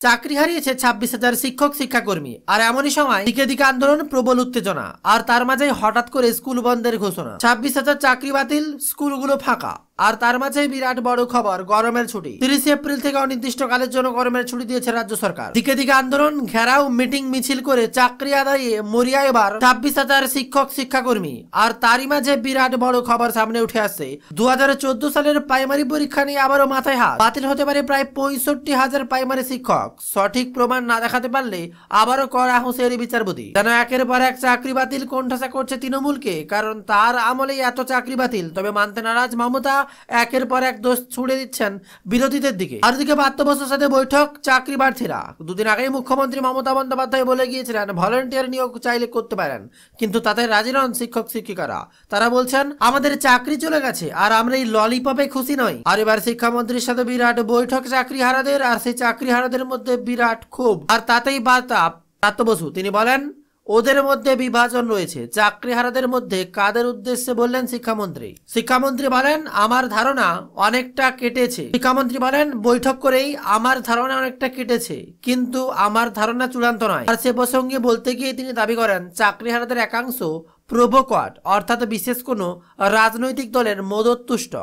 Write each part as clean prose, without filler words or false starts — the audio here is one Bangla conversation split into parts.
চাকরি হারিয়েছে 26,000 শিক্ষক শিক্ষাকর্মী। আর এমনই সময় দিকে দিকে আন্দোলন, প্রবল উত্তেজনা, আর তার মাঝে হঠাৎ করে স্কুল বন্ধের ঘোষণা। 26,000 চাকরি বাতিল, স্কুলগুলো ফাঁকা। আর তার মাঝে বিরাট বড় খবর, গরমের ছুটি। 30 এপ্রিল থেকে অনির্দিষ্টকালের জন্য গরমের ছুটি দিয়েছে রাজ্য সরকার। দিকে দিকে আন্দোলন, ঘেরাও, মিটিং মিছিল করে চাকরি আদায়ে মরিয়া এবার 26,000 শিক্ষক শিক্ষাকর্মী। আর তারই মাঝে বিরাট বড় খবর সামনে উঠে আসছে। 2014 সালের প্রাইমারি পরীক্ষা নিয়ে আবারও মাথায় হাত। বাতিল হতে পারে প্রায় 65,000 প্রাইমারি শিক্ষক। সঠিক প্রমাণ না দেখাতে পারলে আবারও করা হুঁশিয়ারি বিচারপতি। যেন একের পর এক চাকরি বাতিল কোণঠাসা করছে তৃণমূলকে। কারণ তার আমলেই এত চাকরি বাতিল। তবে মানতে নারাজ মমতা একের পর এক দোষ ছুড়ে দিচ্ছেন বিরোধীদের দিকে। আর দিকে প্রাপ্ত বছর সাথে বৈঠক, চাকরি প্রার্থীরা। দুদিন আগেই মুখ্যমন্ত্রী মমতা বন্দ্যোপাধ্যায় বলে গিয়েছিলেন ভলান্টিয়ার নিয়োগ চাইলে করতে পারেন, কিন্তু তাতে রাজি নন শিক্ষক শিক্ষিকারা। তারা বলছেন আমাদের চাকরি চলে গেছে আর আমরা এই ললিপপে খুশি নই। আর এবার শিক্ষামন্ত্রীর সাথে বিরাট বৈঠক চাকরি হারাদের। আর সেই চাকরি হারাদের মধ্যে বিরাট ক্ষোভ। আর তাতেই বার্তা প্রাপ্ত বসু। তিনি বলেন ওদের মধ্যে বিভাজন রয়েছে। চাকরি হারাদের মধ্যে কাদের উদ্দেশ্যে বললেন শিক্ষামন্ত্রী? শিক্ষামন্ত্রী বলেন আমার ধারণা অনেকটা কেটেছে। শিক্ষামন্ত্রী বলেন বৈঠক করেই আমার ধারণা অনেকটা কেটেছে, কিন্তু আমার ধারণা চূড়ান্ত নয়। আর সে প্রসঙ্গে বলতে গিয়ে তিনি দাবি করেন চাকরি হারাদের একাংশ প্রভোকট, অর্থাৎ বিশেষ কোনো রাজনৈতিক দলের মদতুষ্ট।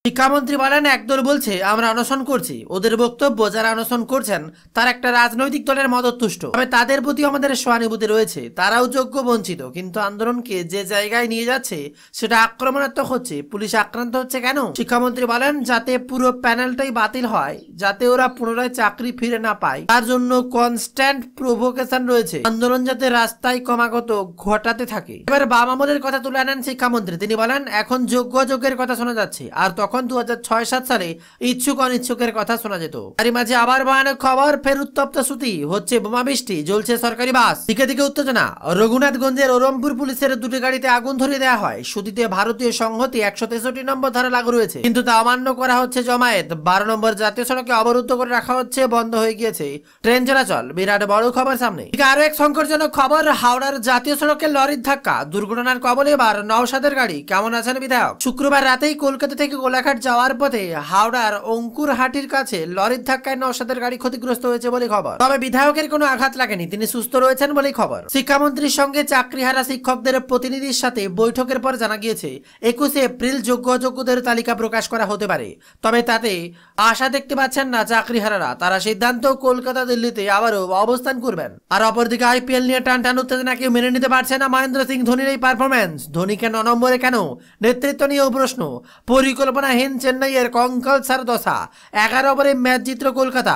শিক্ষামন্ত্রী বলেন একদল বলছে আমরা অনশন করছি। ওদের বক্তব্য যারা অনশন করছেন তার একটা রাজনৈতিক দলের মদতুষ্ট। তবে তাদের প্রতি আমাদের সহানুভূতি রয়েছে। তারাও যোগ্য বঞ্চিত, কিন্তু আন্দোলনকে যে জায়গায় নিয়ে যাচ্ছে সেটা আক্রমণাত্মক হচ্ছে। পুলিশ আক্রান্ত হচ্ছে কেন? শিক্ষামন্ত্রী বলেন যাতে পুরো প্যানেলটাই বাতিল হয়, যাতে ওরা পুনরায় চাকরি ফিরে না পায়, তার জন্য কনস্ট্যান্ট প্রভোকেশন রয়েছে। আন্দোলন যাতে রাস্তায় ক্রমাগত ঘটাতে থাকে। এবার বাম আমলের কথা তুলে আনেন শিক্ষামন্ত্রী। তিনি বলেন এখন যোগ্য অযোগ্যের কথা শোনা যাচ্ছে, আর তখন 2006-7 সালে ইচ্ছুক অনিচ্ছুকের কথা শোনা যেত। তারই মাঝে আবার ভয়ানক খবর, ফের উত্তপ্ত সুতি, হচ্ছে বোমা বৃষ্টি, জ্বলছে সরকারি বাস। দিকে দিকে উত্তেজনা। রঘুনাথগঞ্জের ওরমপুর পুলিশের দুটি গাড়িতে আগুন ধরিয়ে দেওয়া হয়। সুতিতে ভারতীয় সংহতি 163 নম্বর ধারা লাগু রয়েছে, কিন্তু তা অমান্য করা হচ্ছে জমায়েত। 12 নম্বর জাতীয় সড়কে অবরুদ্ধ করে রাখা হচ্ছে, বন্ধ হয়ে গিয়েছে ট্রেন চলাচল। বিরাট বড় খবর সামনে। আরো এক সংকটজনক খবর, হাওড়ার জাতীয় সড়কে লরির ধাক্কা, দুর্ঘটনার কবলে এবার নওশাদের গাড়ি। কেমন আছেন বিধায়ক? শুক্রবার রাতেই কলকাতা থেকে কোলাঘাট যাওয়ার পথে হাওড়ার অঙ্কুরহাটির কাছে লরির ধাক্কায় নওশাদের গাড়ি ক্ষতিগ্রস্ত হয়েছে বলে খবর। তবে বিধায়কের কোনো আঘাত লাগেনি, তিনি সুস্থ রয়েছেন বলে খবর। শিক্ষামন্ত্রীর সঙ্গে চাকরিহারা শিক্ষকদের প্রতিনিধির সাথে বৈঠকের পর জানা গিয়েছে 21 এপ্রিল যোগ্য অযোগ্যদের তালিকা প্রকাশ করা হতে পারে। তবে তাতে আশা দেখতে পাচ্ছেন না চাকরিহারারা। তারা সিদ্ধান্ত কলকাতা দিল্লিতে আবারও অবস্থান করবেন। আর অপরদিকে আইপিএল নিয়ে টানটান উত্তেজনা কেউ মেনে নিতে পারছে না মহেন্দ্র সিং ধোনির এই পারফরমেন্স। ধোনিকে 9 নম্বরে কেন? নেতৃত্ব নিয়েও প্রশ্ন। পরিকল্পনাহীন চেন্নাইয়ের কঙ্কাল সার দশা। 11 ওভারে ম্যাচ জিতল কলকাতা।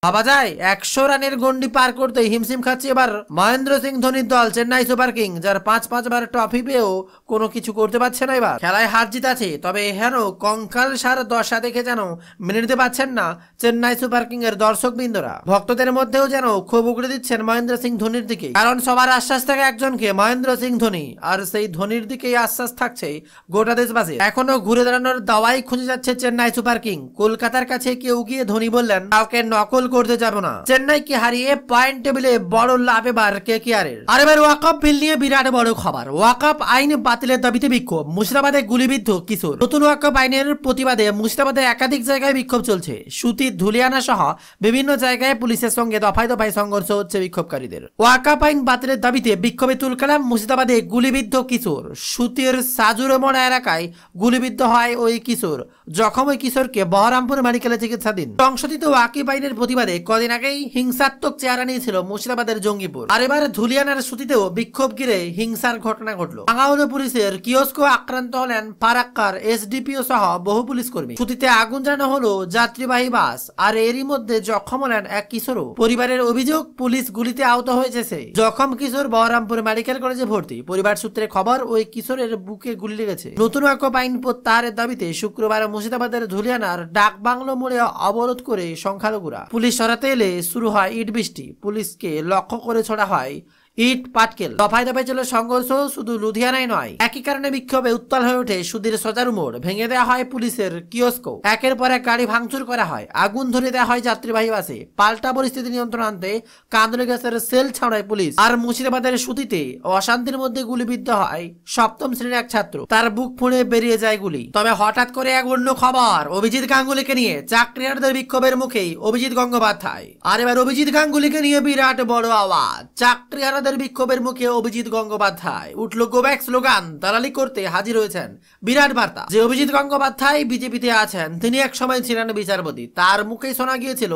ভাবা যায় 100 রানের গন্ডি পার করতে হিমশিম খাচ্ছে এবার মহেন্দ্র সিং ধোনির দল চেন্নাই সুপার কিং, যার 5 বার ট্রফি পেয়েও কোনো কিছু করতে পারছে না। এবার খেলায় হার জিত আছে, তবে হেন কঙ্কাল সার দশা দেখে যেন মেনে নিতে পারছেন না চেন্নাই সুপার কিং এর দর্শক বৃন্দরা। ভক্তদের মধ্যেও যেন ক্ষোভ উগড়ে দিচ্ছেন মহেন্দ্র সিং ধোনির দিকে, কারণ সবার আশ্বাস থাকে একজনকে, মহেন্দ্র সিং ধোনি। আর সেই ধোনির দিকেই আশ্বাস থাকছে গোটা দেশবাসী। এখনো ঘুরে দাঁড়ানোর দাওয়াই খুঁজে যাচ্ছে চেন্নাই সুপার কিং। কলকাতার কাছে কেউ গিয়ে ধোনি বললেন কাউকে নকল করতে যাব না। চেন্নাইকে হারিয়ে পয়েন্ট টেবিলে বড় লাভ এবার কেকেআরের। আর এবার ওয়াকআপ বিল নিয়ে বিরাট বড় খবর। ওয়াকআপ আইন বাতিলের দাবিতে বিক্ষোভ। মুর্শিদাবাদে গুলিবিদ্ধ কিশোর। নতুন ওয়াকআপ আইনের প্রতিবাদে মুর্শিদাবাদে একাধিক জায়গায় বিক্ষোভ চলছে। সুতি, ধুলিয়ানা সহ বিভিন্ন জায়গায় পুলিশের সঙ্গে দফায় দফায় সংঘর্ষ হচ্ছে বিক্ষোভকারীদের। ওয়াকআপ আইন বাতিলের দাবিতে বিক্ষোভে তুলকালাম মুর্শিদাবাদে গুলিবিদ্ধ কিশোর। সুতির সাজুরমোড়া এলাকায় গুলিবিদ্ধ হয় ওই কিশোর। জখম ওই কিশোরকে বহরমপুর মেডিকেলে চিকিৎসাধীন। সংশোধিত ওয়াকআপ আইনের প্রতিবাদে কদিন আগেই হিংসাত্মক চেহারা নিয়েছিল মুর্শিদাবাদের জঙ্গিপুর। আর এবার ধুলিয়ানার সুতিতেও বিক্ষোভ ঘিরে হিংসার ঘটনা ঘটল। ভাঙাউলো পুলিশের কিয়স্ক আক্রান্ত হলেন ফারাক্কার এসডিপিও সহ বহু পুলিশ কর্মী। সুতিতে আগুন জ্বালানো হলো যাত্রীবাহী বাস। আর এরই মধ্যে জখম হলেন এক কিশোরও। পরিবারের অভিযোগ পুলিশ গুলিতে আহত হয়েছে সে। জখম কিশোর বহরমপুর মেডিকেল কলেজে ভর্তি। পরিবার সূত্রে খবর ওই কিশোরের বুকে গুলি লেগেছে। নতুন ওয়াকআপ আইন প্রত্যাহারের দাবিতে শুক্রবার মুর্শিদাবাদের ধুলিয়ানার ডাক বাংলো মোড়ে অবরোধ করে সংখ্যালঘুরা। পুলিশ সরাতে এলে শুরু হয় ইট বৃষ্টি। পুলিশকে লক্ষ্য করে ছোড়া হয় ইট পাটকেল। দফায় দফায় চলে সংঘর্ষ, শুধু লুধিয়ানায় নয়। একই কারণে বিক্ষোভে উত্তাল হয়ে ওঠে সুধীর সজারু মোড়। ভেঙে দেওয়া হয় পুলিশের কিওস্কো, একের পর এক গাড়ি ভাঙচুর করা হয়, আগুন ধরে দেওয়া হয় যাত্রীবাহী বাসে। পাল্টা পরিস্থিতি নিয়ন্ত্রণ আনতে কান্দুলি গ্যাসের সেল ছাড়ায় পুলিশ। আর মুর্শিদাবাদের সুতিতে অশান্তির মধ্যে গুলিবিদ্ধ হয় সপ্তম শ্রেণীর এক ছাত্র, তার বুক ফুঁড়ে বেরিয়ে যায় গুলি। তবে হঠাৎ করে এক অন্য খবর, অভিজিৎ গাঙ্গুলিকে নিয়ে চাকরিহারাদের বিক্ষোভের মুখেই অভিজিৎ গঙ্গোপাধ্যায়। আর এবার অভিজিৎ গাঙ্গুলিকে নিয়ে বিরাট বড় আওয়াজ। চাকরিহারাদের বিক্ষোভের মুখে অভিজিৎ গঙ্গোপাধ্যায় উঠল গো ব্যাক স্লোগান। দালালি করতে হাজির হয়েছেন বিরাট বার্তা। যে অভিজিৎ গঙ্গোপাধ্যায় বিজেপিতে আছেন, তিনি এক সময় ছিলেন বিচারপতি, তার মুখেই শোনা গিয়েছিল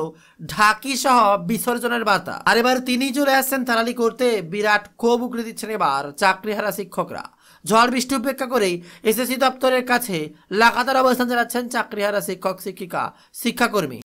ঢাকি সহ বিসর্জনের বার্তা। আর এবার তিনি চলে আসছেন দালালি করতে। বিরাট ক্ষোভ উগড়ে দিচ্ছেন এবার চাকরিহারা শিক্ষকরা। ঝড় বৃষ্টি উপেক্ষা করেই এসএসসি দপ্তরের কাছে লাগাতার অবস্থান চালাচ্ছেন চাকরিহারা শিক্ষক শিক্ষিকা শিক্ষাকর্মী।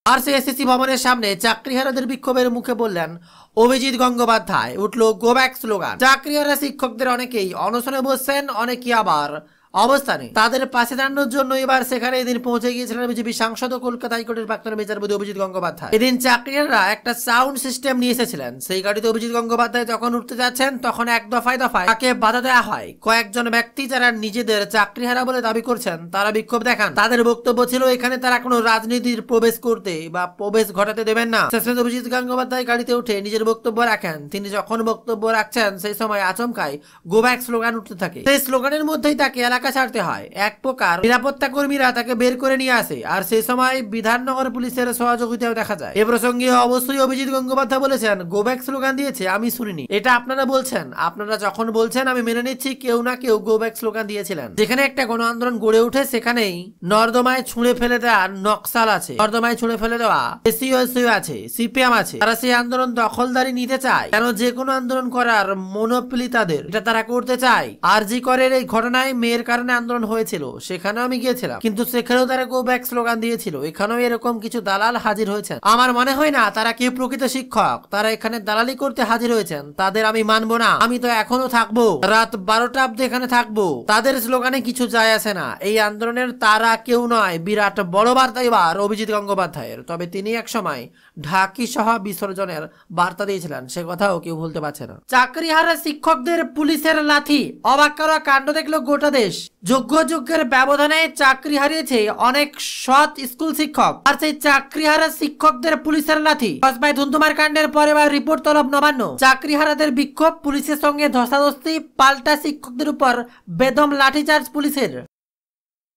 আর সেই এসএসসি ভবনের সামনে চাকরিহারাদের বিক্ষোভের মুখে বললেন অভিজিৎ গঙ্গোপাধ্যায়, উঠল গো ব্যাক স্লোগান। চাকরিহারা শিক্ষকদের অনেকেই অনশনে বসছেন, অনেকেই আবার অবস্থানে। তাদের পাশে দাঁড়ানোর জন্য এবার সেখানে এদিন পৌঁছে গিয়েছিলেন বিজেপি সাংসদ ও কলকাতা হাইকোর্টের প্রাক্তন বিচারপতি অভিজিৎ গঙ্গোপাধ্যায়। এদিন চাকরিহারা একটা সাউন্ড সিস্টেম নিয়ে এসেছিলেন। সেই গাড়িতে অভিজিৎ গঙ্গোপাধ্যায় যখন উঠতে যাচ্ছেন, তখন এক দফায় দফায় তাকে বাধা দেওয়া হয়। কয়েকজন ব্যক্তি যারা নিজেদের চাকরিহারা বলে দাবি করছেন, তারা বিক্ষোভ দেখান। তাদের বক্তব্য ছিল এখানে তারা কোনো রাজনীতির প্রবেশ করতে বা প্রবেশ ঘটাতে দেবেন না। শেষে অভিজিৎ গঙ্গোপাধ্যায় গাড়িতে উঠে নিজের বক্তব্য রাখেন। তিনি যখন বক্তব্য রাখছেন, সেই সময় আচমকায় গো ব্যাক স্লোগান উঠতে থাকে। সেই স্লোগানের মধ্যেই তাকে এলাকা ছাড়তে হয়। এক প্রকার নিরাপত্তা কর্মীরা তাকে বের করে নিয়ে আসে। আর সেই সময় বিধাননগর পুলিশের সহযোগিতাও দেখা যায়। এ প্রসঙ্গে অবশ্যই অভিজিৎ গঙ্গোপাধ্যায় বলেছেন, গো ব্যাক স্লোগান দিয়েছে, আমি শুনিনি। এটা আপনারা বলছেন, আপনারা যখন বলছেন আমি মেনে নিচ্ছি কেউ না কেউ গো ব্যাক স্লোগান দিয়েছিলেন। যেখানে একটা গণ আন্দোলন গড়ে উঠে, সেখানেই নর্দমায় ছুঁড়ে ফেলে দেওয়া নকশাল আছে, নর্দমায় ছুঁড়ে ফেলে দেওয়া এসইউ আছে, সিপিএম আছে। তারা সেই আন্দোলন দখলদারি নিতে চায়। কেন যে কোনো আন্দোলন করার মনোপলি তাদের, এটা তারা করতে চায়। আর জি করের এই ঘটনায় মেয়ের কারণে আন্দোলন হয়েছিল, সেখানেও আমি গিয়েছিলাম, কিন্তু সেখানেও তারা গো ব্যাক স্লোগান দিয়েছিল। এখানেও এরকম কিছু দালাল হাজির হয়েছেন। আমার মনে হয় না তারা কেউ প্রকৃত শিক্ষক। তারা এখানে দালালি করতে হাজির হয়েছেন। তাদের আমি মানবো না। আমি তো এখনো থাকবো, রাত 12টা অব্দি এখানে থাকবো। তাদের স্লোগানে কিছু যায় আসে না। এই আন্দোলনের তারা কেউ নয়। বিরাট বড় বার্তা এবার অভিজিৎ গঙ্গোপাধ্যায়ের। তবে তিনি এক সময় ঢাকি সহ বিসর্জনের বার্তা দিয়েছিলেন, সে কথাও কেউ ভুলতে পারছে না। চাকরিহারা শিক্ষকদের পুলিশের লাথি, অবাক করা কাণ্ড দেখলো গোটা দেশ। যোগ্যের ব্যবধানে চাকরি হারিয়েছে অনেক সৎ স্কুল শিক্ষক। আর সেই চাকরিহারা শিক্ষকদের পুলিশের লাথি। কসবায় ধুন্ধুমার কাণ্ডের পরে এবার রিপোর্ট তলব নবান্ন। চাকরিহারাদের বিক্ষোভ, পুলিশের সঙ্গে ধস্তাধস্তি, পাল্টা শিক্ষকদের উপর বেদম লাঠিচার্জ পুলিশের।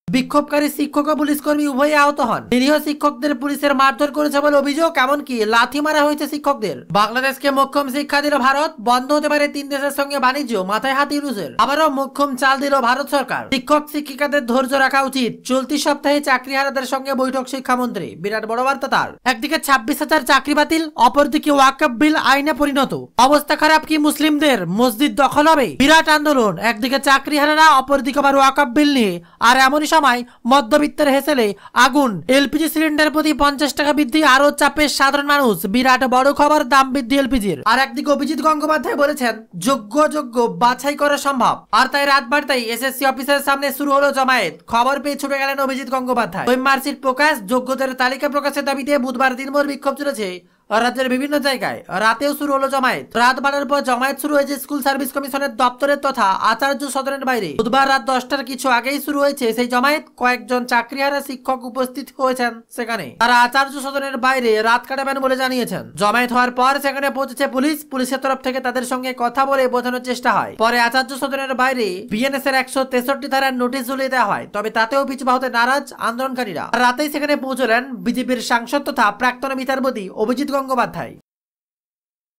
বিক্ষোভকারী শিক্ষক ও পুলিশ কর্মী উভয়ে আহত হন। নিরীহ শিক্ষকদের পুলিশের মারধর করেছে বলে অভিযোগ, এমনকি লাথি মারা হয়েছে শিক্ষকদের। বাংলাদেশকে মোক্ষম শিক্ষা দিল ভারত, বন্ধ হতে পারে 3 দেশের সঙ্গে বাণিজ্য, মাথায় হাত ইউনূসের। আবারও মোক্ষম চাল দিল ভারত সরকার। শিক্ষক শিক্ষিকাদের ধৈর্য রাখা উচিত। চলতি সপ্তাহে চাকরিহারাদের সঙ্গে বৈঠক শিক্ষামন্ত্রী। বিরাট বড় বার্তা তার। একদিকে 26,000 চাকরি বাতিল, অপরদিকে ওয়াকফ বিল আইনে পরিণত। অবস্থা খারাপ কি মুসলিমদের? মসজিদ দখল হবে, বিরাট আন্দোলন। একদিকে চাকরিহারারা, অপরদিকে আবার ওয়াকফ বিল নিয়ে। আর এমনই সময় মধ্যবিত্তের হেসেলে আগুন। এলপিজি সিলিন্ডার প্রতি 50 টাকা বৃদ্ধি, আরো চাপে সাধারণ মানুষ। বিরাট বড় খবর, দাম বৃদ্ধি এলপিজির। আর একদিকে অভিজিৎ গঙ্গোপাধ্যায় বলেছেন যোগ্য বাছাই করা সম্ভব। আর তাই রাত বাড়তেই এসএসসি অফিসের সামনে শুরু হলো জমায়েত। খবর পেয়ে ছুটে গেলেন অভিজিৎ গঙ্গোপাধ্যায়। মার্কশিট প্রকাশ, যোগ্যদের তালিকা প্রকাশের দাবিতে বুধবার দিনভর বিক্ষোভ চলেছে রাজ্যের বিভিন্ন জায়গায়। রাতেও শুরু হলো জমায়েত। রাত 12টার পর জমায়েত শুরু হয়েছে স্কুল সার্ভিস কমিশনের দপ্তরের তথা আচার্য সদনের বাইরে। বুধবার রাত 10টার কিছু আগেই শুরু হয়েছে সেই জমায়েত। কয়েকজন চাকরিহারা শিক্ষক উপস্থিত হয়েছেন সেখানে। তারা আচার্য সদনের বাইরে রাত কাটাবেন বলে জানিয়েছেন। জমায়েত হওয়ার পর সেখানে পৌঁছেছে পুলিশ। পুলিশের তরফ থেকে তাদের সঙ্গে কথা বলে বোঝানোর চেষ্টা হয়। পরে আচার্য সদনের বাইরে বিএনএস এর 163 ধারার নোটিশ ঝুলিয়ে দেওয়া হয়। তবে তাতেও পিছু হতে নারাজ আন্দোলনকারীরা। রাতেই সেখানে পৌঁছলেন বিজেপির সাংসদ তথা প্রাক্তন বিচারপতি অভিজিৎ গঙ্গোপাধ্যায়।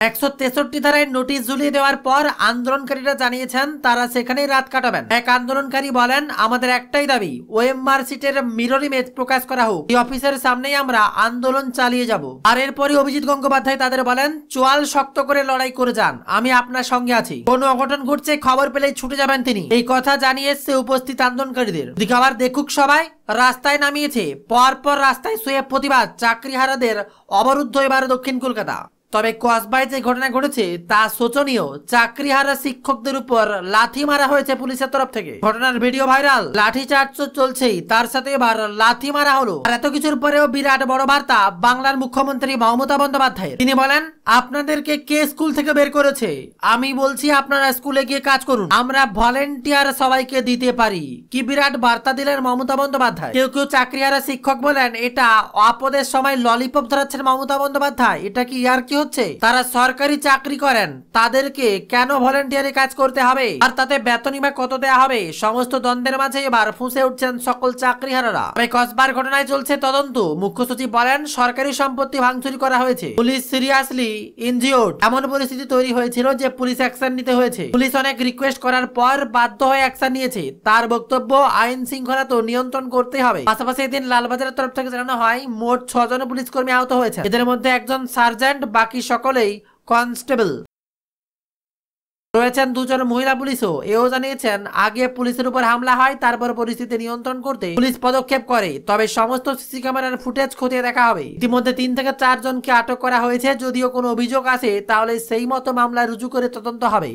163 ধারায় নোটিশ ঝুলিয়ে দেওয়ার পর আন্দোলনকারীরা জানিয়েছেন তারা সেখানেই রাত কাটাবেন। এক আন্দোলনকারী বলেন, আমাদের একটাই দাবি, ওএমআর সিটের মিরর ইমেজ প্রকাশ করা হোক। এই অফিসের সামনেই আমরা আন্দোলন চালিয়ে যাব। আর এরপরই অভিজিৎ গঙ্গোপাধ্যায় তাদের বলেন, চোয়াল শক্ত করে লড়াই করে যান, আমি আপনার সঙ্গে আছি। কোনো অঘটন ঘটছে খবর পেলেই ছুটে যাবেন তিনি। এই কথা জানিয়ে এসছে উপস্থিত আন্দোলনকারীদের। দিকে আবার দেখুক সবাই, রাস্তায় নামিয়েছে। পরপর রাস্তায় শুয়ে প্রতিবাদ। চাকরিহারাদের অবরুদ্ধ এবার দক্ষিণ কলকাতা। তবে কসবায় যে ঘটনা ঘটেছে তা শোচনীয়। চাকরিহারা শিক্ষকদের উপর লাথি মারা হয়েছে পুলিশের তরফ থেকে। ঘটনার ভিডিও ভাইরাল, লাঠি চার্জ তো চলছেই, তার সাথে এবার লাথি মারা হলো। আর এত কিছুর পরেও বিরাট বড় বার্তা বাংলার মুখ্যমন্ত্রী মমতা বন্দ্যোপাধ্যায়ের। তিনি বলেন, আপনাদেরকে কে স্কুল থেকে বের করেছে? আমি বলছি আপনারা স্কুলে গিয়ে কাজ করুন, আমরা ভলেন্টিয়ার সবাইকে দিতে পারি। কি বিরাট বার্তা দিলেন মমতা বন্দ্যোপাধ্যায়। কেউ কেউ চাকরিহারা শিক্ষক বলেন এটা আপদের সময় ললিপপ ধরাচ্ছেন মমতা বন্দ্যোপাধ্যায়। এটা কি আর কি হচ্ছে? তারা সরকারি চাকরি করেন, তাদেরকে কেন ভলেন্টিয়ারে কাজ করতে হবে? আর তাতে বেতনই বা কত দেয়া হবে? সমস্ত দ্বন্দ্বের মাঝে এবার ফুঁসে উঠছেন সকল চাকরিহারারা। তবে কসবার ঘটনায় চলছে তদন্ত। মুখ্য সচিব বলেন, সরকারি সম্পত্তি ভাঙচুরি করা হয়েছে, পুলিশ সিরিয়াসলি ইনজিওর্ড। এমন পরিস্থিতি তৈরি হয়েছিল যে পুলিশ অ্যাকশন নিতে হয়েছে। পুলিশ অনেক রিকোয়েস্ট করার পর বাধ্য হয়ে অ্যাকশন নিয়েছে। তার বক্তব্য, আইন শৃঙ্খলা তো নিয়ন্ত্রণ করতে হবে। পাশাপাশি এদিন লালবাজারের তরফ থেকে জানানো হয় মোট 6 জন পুলিশ কর্মী আহত হয়েছে। এদের মধ্যে একজন সার্জেন্ট, বাকি সকলেই কনস্টেবল। রয়েছেন 2 জন মহিলা পুলিশও। এও জানিয়েছেন আগে পুলিশের উপর হামলা হয়, তারপর পরিস্থিতি নিয়ন্ত্রণ করতে পুলিশ পদক্ষেপ করে। তবে সমস্ত সিসি ক্যামেরার ফুটেজ খতিয়ে দেখা হবে। ইতিমধ্যে 3 থেকে 4 জনকে আটক করা হয়েছে। যদিও কোনো অভিযোগ আসে তাহলে সেই মতো মামলা রুজু করে তদন্ত হবে।